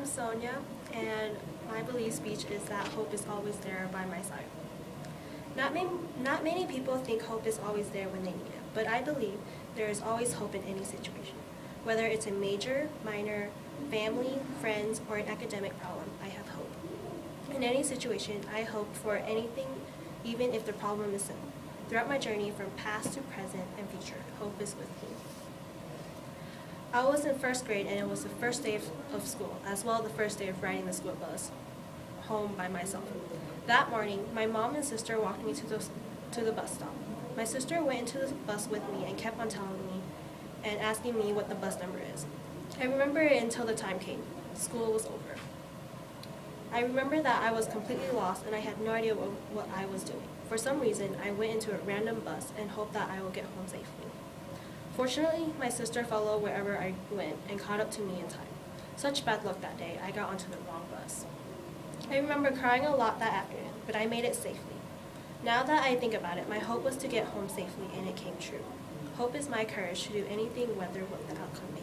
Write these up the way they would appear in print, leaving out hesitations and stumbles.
I'm Sonia, and my belief speech is that hope is always there by my side. Not many people think hope is always there when they need it, but I believe there is always hope in any situation. Whether it's a major, minor, family, friends, or an academic problem, I have hope. In any situation, I hope for anything, even if the problem is simple. Throughout my journey from past to present and future, hope is with me. I was in first grade, and it was the first day of school, as well as the first day of riding the school bus home by myself. That morning, my mom and sister walked me to the bus stop. My sister went into the bus with me and kept on telling me and asking me what the bus number is. I remember it until the time came. School was over. I remember that I was completely lost and I had no idea what I was doing. For some reason, I went into a random bus and hoped that I would get home safely. Fortunately, my sister followed wherever I went and caught up to me in time. Such bad luck that day, I got onto the wrong bus. I remember crying a lot that afternoon, but I made it safely. Now that I think about it, my hope was to get home safely, and it came true. Hope is my courage to do anything, whether what the outcome may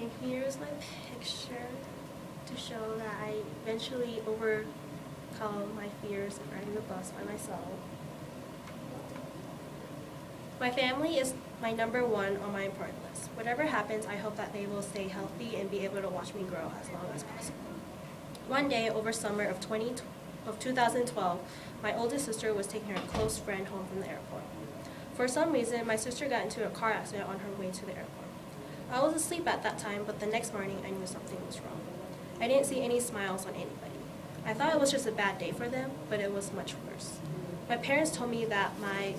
be. And here's my picture to show that I eventually overcome my fears of riding the bus by myself. My family is my number one on my important list. Whatever happens, I hope that they will stay healthy and be able to watch me grow as long as possible. One day over summer of 2012, my oldest sister was taking her close friend home from the airport. For some reason, my sister got into a car accident on her way to the airport. I was asleep at that time, but the next morning I knew something was wrong. I didn't see any smiles on anybody. I thought it was just a bad day for them, but it was much worse. My parents told me that my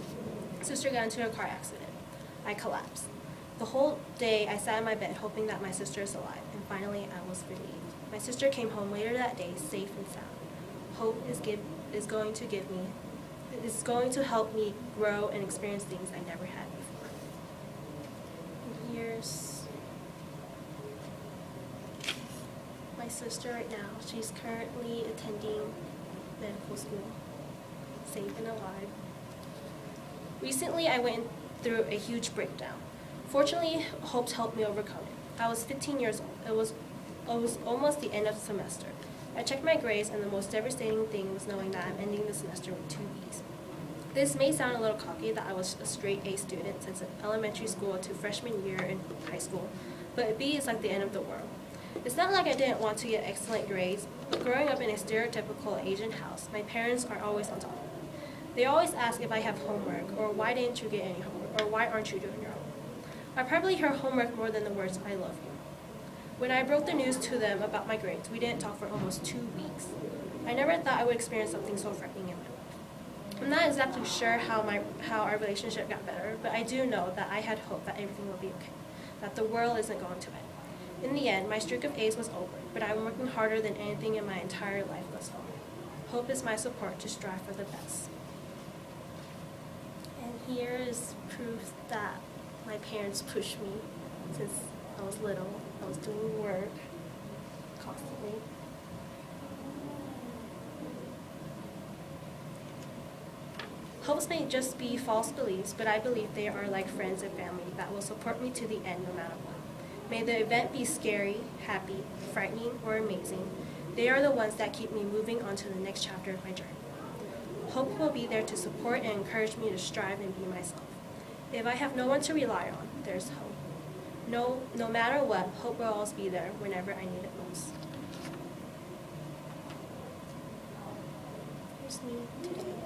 sister got into a car accident. I collapsed. The whole day I sat in my bed hoping that my sister is alive, and finally I was relieved. My sister came home later that day, safe and sound. Hope is going to help me grow and experience things I never had before. And here's my sister right now. She's currently attending medical school, safe and alive. Recently, I went through a huge breakdown. Fortunately, hope helped me overcome it. I was 15 years old. It was almost the end of the semester. I checked my grades, and the most devastating thing was knowing that I'm ending the semester with 2 Bs. This may sound a little cocky that I was a straight A student since elementary school to freshman year in high school, but a B is like the end of the world. It's not like I didn't want to get excellent grades, but growing up in a stereotypical Asian house, my parents are always on top of me. They always ask if I have homework, or why didn't you get any homework, or why aren't you doing your homework. I probably hear homework more than the words I love you. When I broke the news to them about my grades, we didn't talk for almost 2 weeks. I never thought I would experience something so frightening in my life. I'm not exactly sure how our relationship got better, but I do know that I had hope that everything would be okay, that the world isn't going to end. In the end, my streak of A's was over, but I'm working harder than anything in my entire life thus far. Hope is my support to strive for the best. And here is proof that my parents pushed me since I was little. I was doing work constantly. Hopes may just be false beliefs, but I believe they are like friends and family that will support me to the end no matter what. May the event be scary, happy, frightening, or amazing, they are the ones that keep me moving on to the next chapter of my journey. Hope will be there to support and encourage me to strive and be myself. If I have no one to rely on, there's hope. No matter what, hope will always be there whenever I need it most. Here's me today.